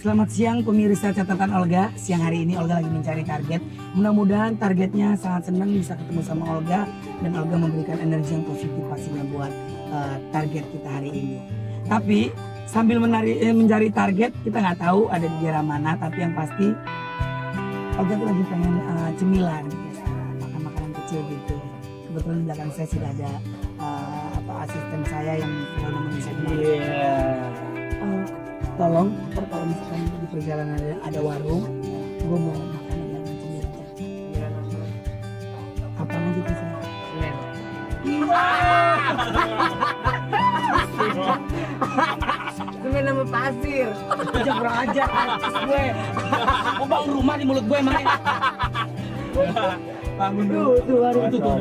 Selamat siang pemirsa catatan Olga. Siang hari ini Olga lagi mencari target. Mudah-mudahan targetnya sangat senang bisa ketemu sama Olga. Dan Olga memberikan energi yang positif pastinya buat target kita hari ini. Tapi sambil mencari target, kita nggak tahu ada di daerah mana. Tapi yang pasti Olga tuh lagi pengen cemilan. Makan makanan kecil gitu. Kebetulan di belakang saya sudah ada asisten saya yang selalu nemenin saya. Tolong, kalau misalkan di perjalanan ada warung, gue mau makan yang cemilan aja. Apa aja bisa? Semen sama pasir. Aja kurang aja artis gue. Kok bangun rumah di mulut gue emangnya? Bangun dulu. Tuh warung itu tuh.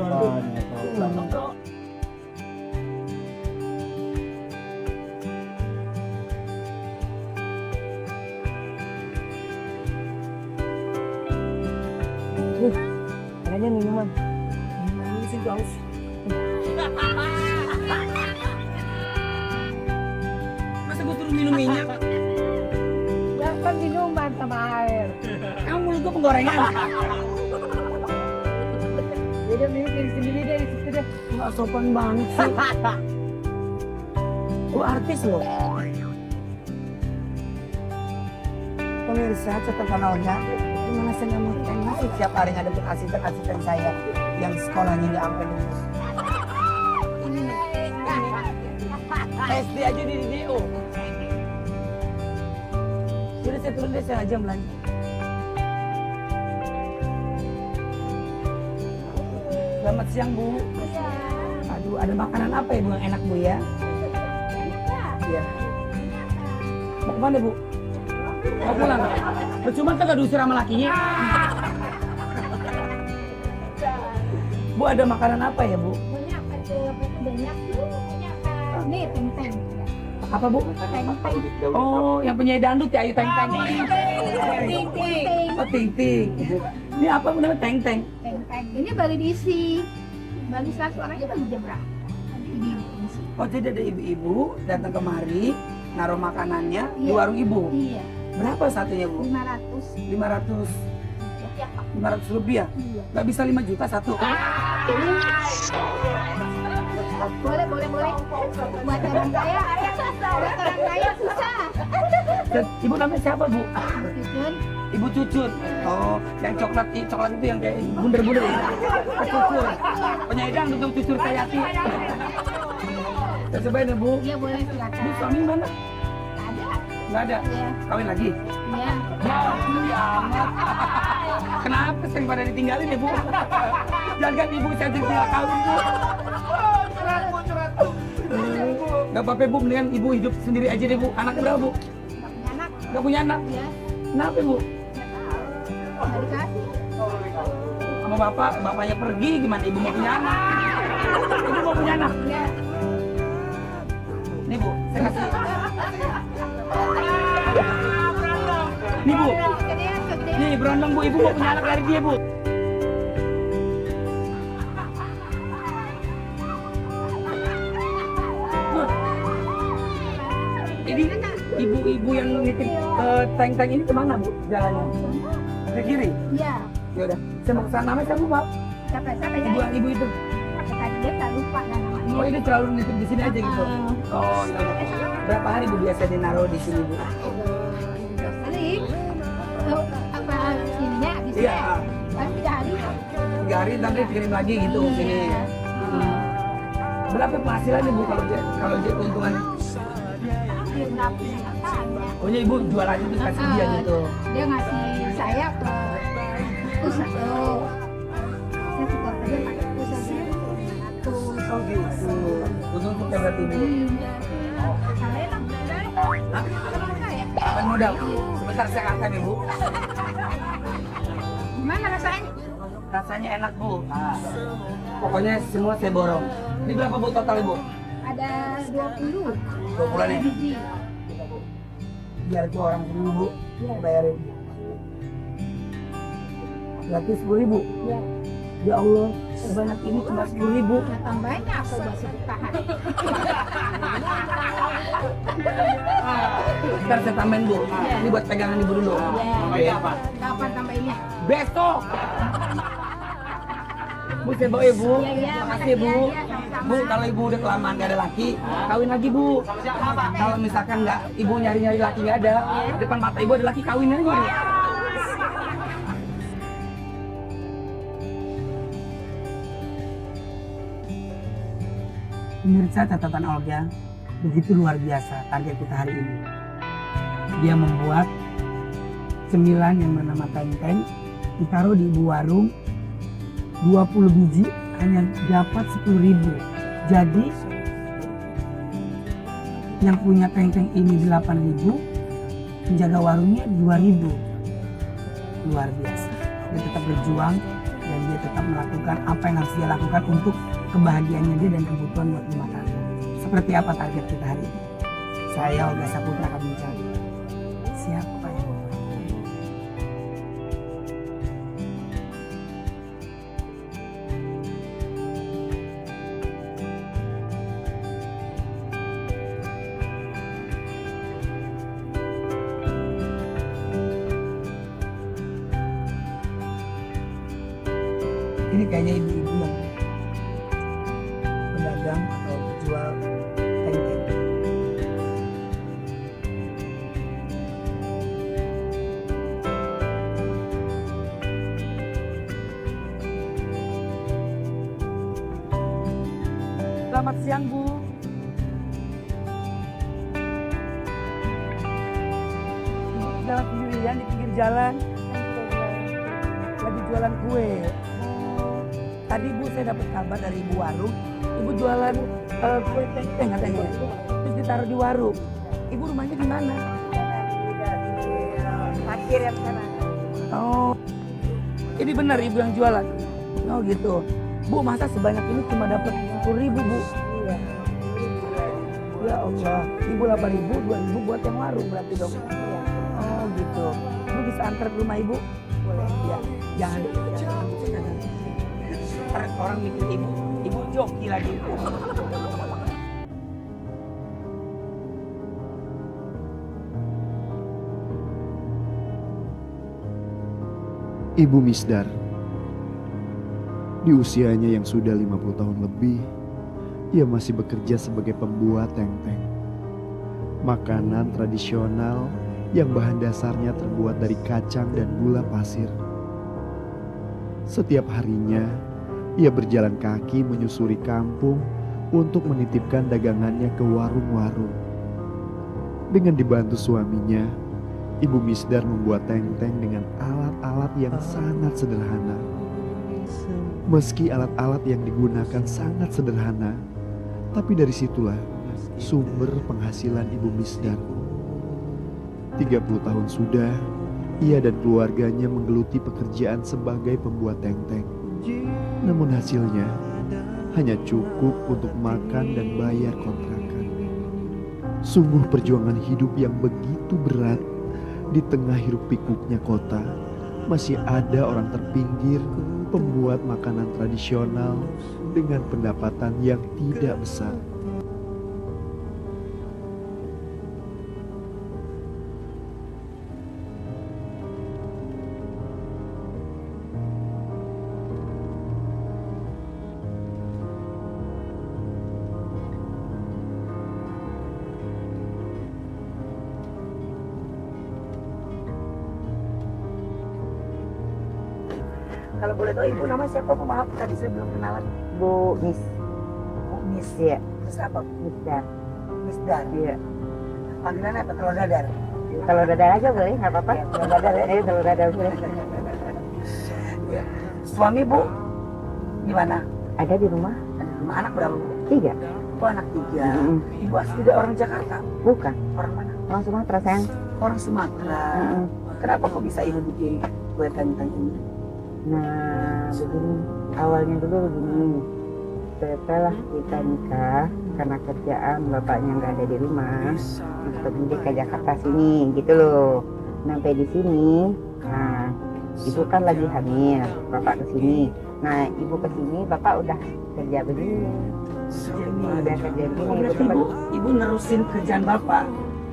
Kayaknya minuman. Minuman sih guys. Masa gue turun minum minyak? Ya kan minuman sama air. Emang mulut gue penggorengan? Jadi minum diri sendiri deh di situ deh. Nggak sopan banget sih. Gue artis loh. Pemirsa catatan Olga, gimana saya nggak mau masih tiap hari ngadepin asisten saya yang sekolahnya nggak sampai lulus. SD aja di DO. Jadi saya turun deh, saya aja belanja. Selamat siang Bu. Aduh, ada makanan apa ya Bu yang enak Bu ya? Iya. Mau kemana Bu? Mau pulang? Percuma kan gak diusir sama lakinya. Bu, ada makanan apa ya Bu? Banyak, banyak. Nih, teng-teng. Apa Bu? Teng-teng. Oh, yang penyanyi dangdut ya, Ayu Teng Teng. Ting-ting. Oh, Ting Ting. Ini apa namanya Teng Teng? Teng-teng. Ini bagi diisi. Bagi satu orangnya bagi jam berapa? Diisi. Oh, jadi ada ibu-ibu datang kemari, naruh makanannya di Iya. warung ibu. Iya. Berapa satunya Bu? 500. 500 lebih ya? Iya. Gak bisa 5 juta satu? Boleh. Buat orang kaya. Buat orang kaya susah. Dan ibu namanya siapa Bu? Cucun. Ibu Cucun. Oh, yang coklat itu yang kayak bunder-bunder ya? Cucun. Penyanyi dangdut Cucur Sayati. Ya sebaiknya Bu. Iya boleh silakan. Bu, suami mana? Ada. Nggak ada? Iya. Kawin lagi? Iya. Ya amat. Kenapa sering pada ditinggalin ya Bu? Jangan ibu saya tinggal kawin Bu. Gak apa-apa Bu, mendingan ibu hidup sendiri aja deh Bu. Anaknya berapa Bu? Nggak punya anak. Gak punya anak? Iya. Kenapa Bu? Nggak dikasih. Sama bapaknya pergi, gimana ibu mau punya anak? Ibu mau punya anak? Iya. Nih Bu, saya kasih. Nih Bu, Kegedean. nih berondong Bu, ibu mau punya anak dari dia Bu. Ini ibu-ibu yang nitip Teng-Teng ini kemana Bu jalannya? Ke kiri? Iya. Ya udah, saya mau kesana. Namanya siapa Pak? Siapa Ibu itu. tadi dia tak lupa namanya. Oh ini selalu nitip di sini aja gitu? Oh iya. Berapa hari Bu biasa dinaruh di sini Bu? Sering. Apa sininya bisa? Iya. Paling 3 hari. 3 hari nanti dikirim lagi gitu sini. Berapa penghasilannya Bu kalau dia keuntungannya? Dia nggak punya katanya. Pokoknya Ibu jual aja terus kasih dia gitu. Dia ngasih saya ke pusat. Saya suka kerja pakai pusat. Oh gitu. Untung kita berarti Bu. Saya enak. Hah? Orang kaya. Kapan modal? Sebentar saya angkat ya Bu. Gimana rasanya? Rasanya enak Bu. Nah, pokoknya semua saya borong. Ini berapa Bu total Bu? Ada 20. 20 nih. Biji. Biar itu orang dulu Bu, bayarin. Gratis 10.000. Ya, Ya Allah, sebanyak ini cuma 10.000. datang banyak aku masih tahan. Ntar saya tambahin Bu. Ini buat pegangan Ibu dulu. Oke. Kapan tambahinnya? Besok. Bu, saya bawa Ibu. Iya, Makasih Bu. makasih ya, sama-sama. Bu, kalau Ibu udah kelamaan gak ada laki, kawin lagi Bu. Kalau misalkan nggak, Ibu nyari-nyari laki nggak ada, depan mata Ibu ada laki, kawin aja Bu. Pemirsa, catatan Olga begitu luar biasa target kita hari ini. Dia membuat cemilan yang bernama teng-teng, ditaruh di ibu warung, 20 biji hanya dapat 10.000. Jadi yang punya teng-teng ini 8.000, penjaga warungnya 2.000. Luar biasa. Dia tetap berjuang dan dia tetap melakukan apa yang harus dia lakukan untuk kebahagiaannya dia dan kebutuhan buat rumah tangga. Seperti apa target kita hari ini? Saya Olga Saputra akan mencari siapa yang mau. Ini kayaknya ibu-ibu yang pedagang atau jual teng-teng. Selamat siang Bu. Ibu jalan sendirian di pinggir jalan. Lagi jualan kue. Tadi Bu saya dapat kabar dari ibu warung, ibu jualan kue teng-teng katanya. Terus ditaruh di warung. Ibu rumahnya di mana? Parkir yang sana. Oh, ini benar ibu yang jualan. Oh gitu. Bu, masa sebanyak ini cuma dapat 10.000 Bu? Iya. Ya Allah, ibu 8.000, 2.000 buat yang warung berarti dong. Iya. Oh gitu. Ibu bisa antar ke rumah ibu? Boleh. Ya, jangan. Ntar orang mikir ibu joki lagi. Ibu Misdar, di usianya yang sudah 50 tahun lebih, ia masih bekerja sebagai pembuat teng-teng. Makanan tradisional yang bahan dasarnya terbuat dari kacang dan gula pasir. Setiap harinya, ia berjalan kaki menyusuri kampung untuk menitipkan dagangannya ke warung-warung. Dengan dibantu suaminya, Ibu Misdar membuat teng-teng dengan alat-alat yang sangat sederhana. Meski alat-alat yang digunakan sangat sederhana, tapi dari situlah sumber penghasilan Ibu Misdar. 30 tahun sudah, ia dan keluarganya menggeluti pekerjaan sebagai pembuat teng-teng. Namun hasilnya hanya cukup untuk makan dan bayar kontrakan. Sungguh perjuangan hidup yang begitu berat. Di tengah hiruk pikuknya kota, masih ada orang terpinggir pembuat makanan tradisional dengan pendapatan yang tidak besar. Kalau boleh tahu ibu nama siapa Bu? Maaf tadi saya belum kenalan. Bu Mis, Bu Miss. ya, Terus apa? Misdar. Misdar. Iya. Panggilannya apa? Telur dadar. Kalau dadar aja boleh, nggak apa-apa. Telur dadar ya. Kalau dadar boleh. Ya. Suami Bu gimana? Ada di rumah Ada di rumah. Anak berapa Bu? 3. Oh, anak 3. Mm-mm. Ibu asli dari orang Jakarta. Bukan, Orang mana? orang Sumatera sayang. Orang Sumatera. Mm-mm. Kenapa kok bisa ibu bikin kue teng-teng ini? Nah, begini, awalnya dulu begini. Setelah kita nikah, karena kerjaan bapaknya nggak ada di rumah, untuk pindah ke Jakarta sini, gitu loh. Sampai di sini, nah, ibu kan lagi hamil, bapak ke sini. Nah, ibu ke sini, bapak udah kerja begini. Udah kerja begini, Oh, berarti ibu nerusin kerjaan bapak.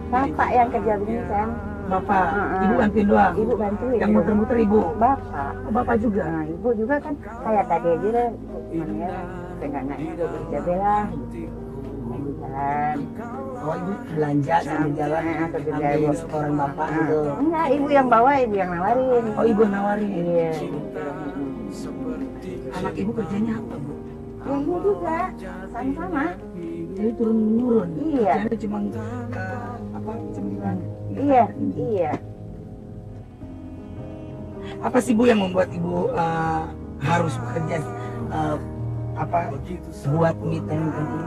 Bapak yang kerja begini kan. Bapak, Heeh. ibu bantuin doang. Ibu bantuin. Yang muter-muter ibu. Bapak. Oh, bapak juga. Nah, ibu juga kan kayak tadi aja deh. Cuman ya, seenggaknya gue berjaga lah. Lagi jalan. Oh, ibu belanja sambil jalan, Sambil ambil jalan. setoran bapak Nah, gitu. enggak, ibu yang bawa, ibu yang nawarin. Oh, ibu nawarin. Iya, gitu. Anak ibu kerjanya apa, Bu? Ya ibu juga, sama-sama. Jadi turun-menurun. Iya. Kerjanya cuma apa? Cemilan. Iya, iya. Apa sih Bu yang membuat ibu harus bekerja apa buat me time ini?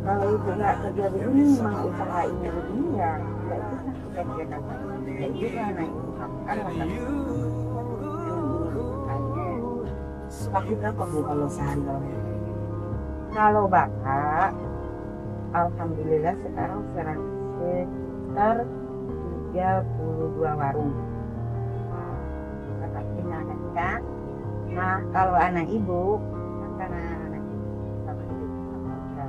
Kalau ibu nggak kerja begini, memang usaha ini begini ya, nggak bisa kita kerjakan. Nggak juga, nah ibu kan makan. Laku berapa Bu kalau sehari Kalau bapak, alhamdulillah sekarang sekitar 32 warung. Bapak punya anak kita. Nah, kalau anak ibu, kan karena anak ibu sama ibu sama kita.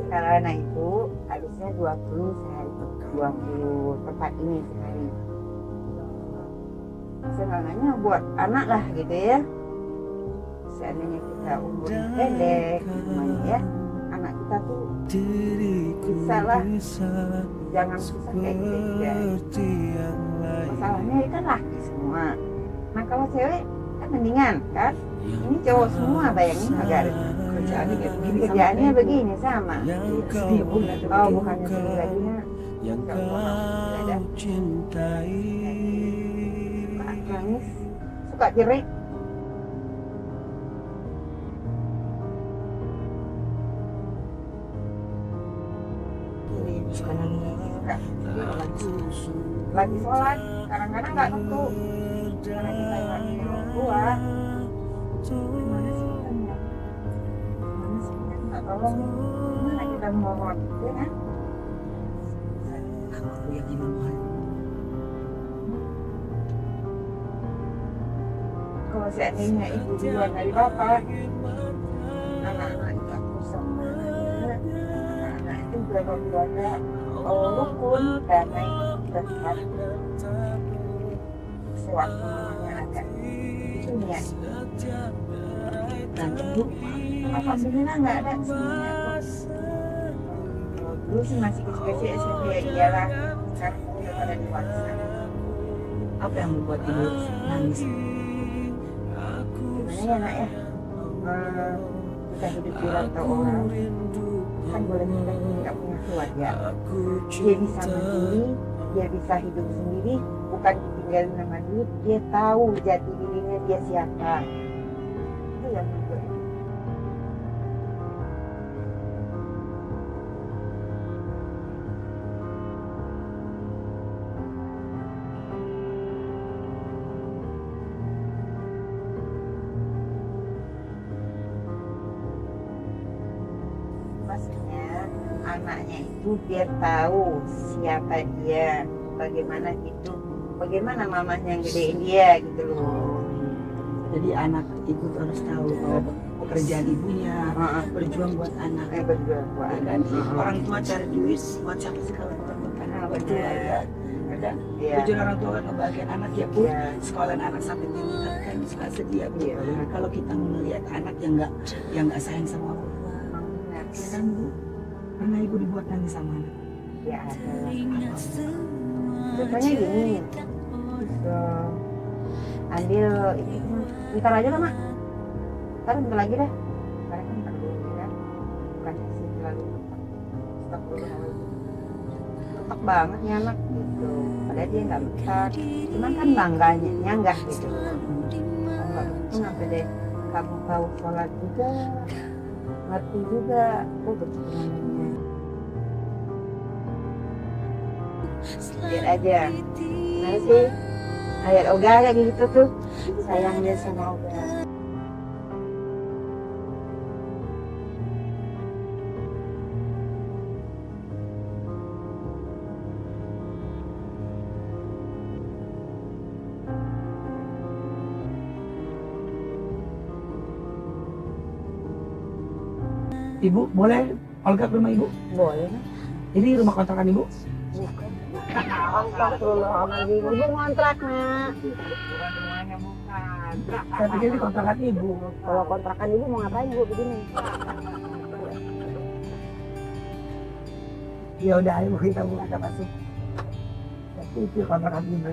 Kalau anak ibu, habisnya 20 sehari, 20 tempat ini sehari. Sebenarnya buat anak lah gitu ya. Seandainya kita umurnya pendek, gimana ya, anak kita tuh bisa lah, jangan susah kayak kita juga. Masalahnya ini kan laki semua. Nah kalau cewek kan mendingan kan, ini cowok semua bayangin agak kerjaannya kayak begini? kerjaannya begini sama. Sedih Bu ngeliat Oh begini. bukannya sedih lagi nak, yang kau cintai. nangis, suka jerit. Suka nangis. Lagi sholat, kadang-kadang nggak tentu karena kita lagi orang tua. Gimana sih kita mau? Gimana sih kita minta tolong? Gimana kita mohon, ya kan? Aku yang gimana? Kalau seandainya ibu duluan dari bapak, anak-anak itu aku sama anak itu berapa keluarga rukun, damai, dekat. Sewaktu mamanya ada itunya. Dan ibu Alhamdulillah nggak ada semuanya. Dulu sih masih kecil-kecil SMP ya iyalah. Sekarang udah pada dewasa. apa yang membuat ibu nangis? Gimana ya nak ya? Kita hidup di rantau orang kan boleh kita nggak punya keluarga. Dia bisa mandiri, dia bisa hidup sendiri, bukan ditinggalin sama duit. Dia tahu jati dirinya dia siapa. Itu yang membuat. Maksudnya anaknya itu biar tahu siapa dia, bagaimana hidup, bagaimana mamanya yang gedein dia gitu loh. Jadi anak ibu tuh harus tahu bahwa pekerjaan ibunya berjuang buat anak. Berjuang buat Ya kan? Orang tua cari duit buat siapa sih kalau bukan buat anak? Ah, Betul benar. ya. Ada Iya. tujuan orang tua kan ngebahagiain anak ya Bu. Iya. Sekolah anak sampai tinggi tapi kan suka sedih ya Bu. Iya, benar. Kalau kita melihat anak yang nggak sayang sama orang tua, Benar. ya kan Bu. Pernah ibu dibuat nangis sama anak? Ya ada. Contohnya gini, ambil ini, bentar aja lah mak, bentar lagi dah. Sekarang kan ntar dulu ya, bukan sih terlalu stok dulu sama itu. Stok banget nih anak gitu, padahal dia nggak bentar, cuman kan bangganya nyanggah gitu. Kalau itu sampai deh kamu tahu sholat juga, ngerti juga, oh betulnya. Lihat aja, mana sih ayat Oga kayak gitu tuh, sayangnya sama Oga. Ibu boleh Olga ke rumah ibu? Boleh. Ini rumah kontrakan ibu? Astagfirullahaladzim. Ibu ngontrak, Nak. Saya pikir ini kontrakan ibu. Kalau kontrakan ibu mau ngapain ibu begini? Ya udah, ayo kita masuk. Tapi itu kontrakan ibu.